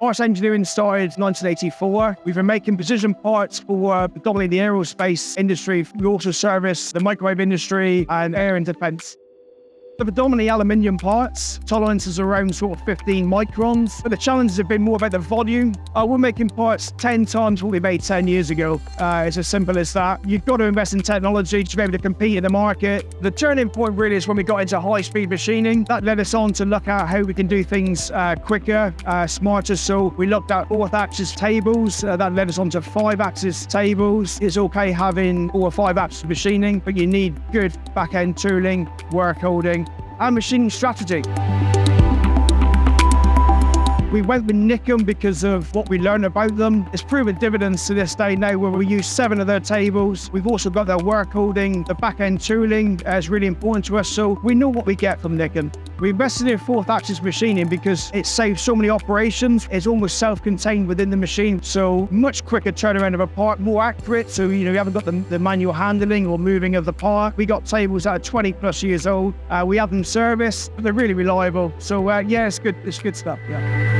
Parts engineering started in 1984. We've been making precision parts for predominantly the aerospace industry. We also service the microwave industry and air and defense. The predominantly aluminium parts, tolerances around sort of 15 microns. But the challenges have been more about the volume. We're making parts 10 times what we made 10 years ago. It's as simple as that. You've got to invest in technology to be able to compete in the market. The turning point really is when we got into high-speed machining. That led us on to look at how we can do things quicker, smarter. So we looked at 4th-axis tables. That led us on to 5-axis tables. It's okay having 4 or 5-axis machining, but you need good back-end tooling, work holding, and machining strategy. We went with NIKKEN because of what we learned about them. It's proven dividends to this day now, where we use 7 of their tables. We've also got their work holding. The back-end tooling is really important to us, so we know what we get from NIKKEN. We invested in 4th-axis machining because it saves so many operations. It's almost self-contained within the machine, so much quicker turnaround of a part, more accurate, so you haven't got the manual handling or moving of the part. We got tables that are 20 plus years old. We have them serviced, but they're really reliable. So yeah, it's good stuff, yeah.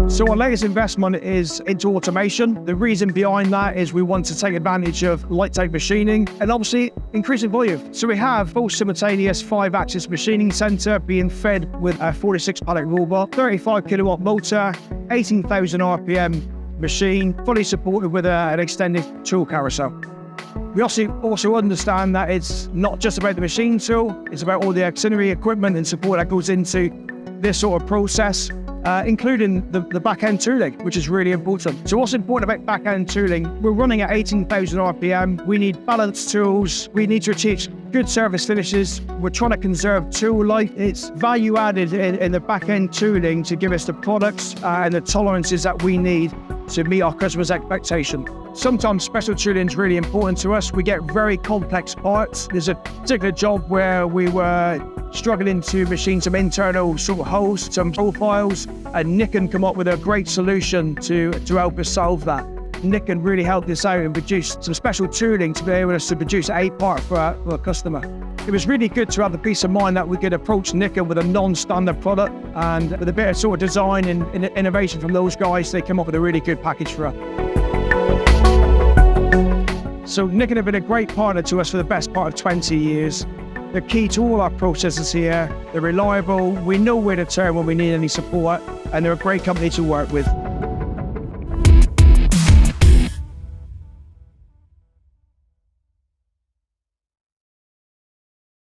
So our latest investment is into automation. The reason behind that is we want to take advantage of light type machining and obviously increasing volume. So we have full simultaneous 5-axis machining center being fed with a 46 pallet robot, 35 kilowatt motor, 18,000 RPM machine, fully supported with an extended tool carousel. We also understand that it's not just about the machine tool, it's about all the auxiliary equipment and support that goes into this sort of process, including the back-end tooling, which is really important. So what's important about back-end tooling? We're running at 18,000 RPM. We need balanced tools. We need to achieve good service finishes. We're trying to conserve tool life. It's value added in the back-end tooling to give us the products and the tolerances that we need to meet our customers' expectation. Sometimes special tooling is really important to us. We get very complex parts. There's a particular job where we were struggling to machine some internal sort of holes, some profiles, and NIKKEN come up with a great solution to help us solve that. NIKKEN really helped us out and produced some special tooling to be able to produce a part for a customer. It was really good to have the peace of mind that we could approach NIKKEN with a non-standard product, and with a bit of sort of design and innovation from those guys, they come up with a really good package for us. So NIKKEN have been a great partner to us for the best part of 20 years. They're key to all our processes here. They're reliable. We know where to turn when we need any support, and they're a great company to work with.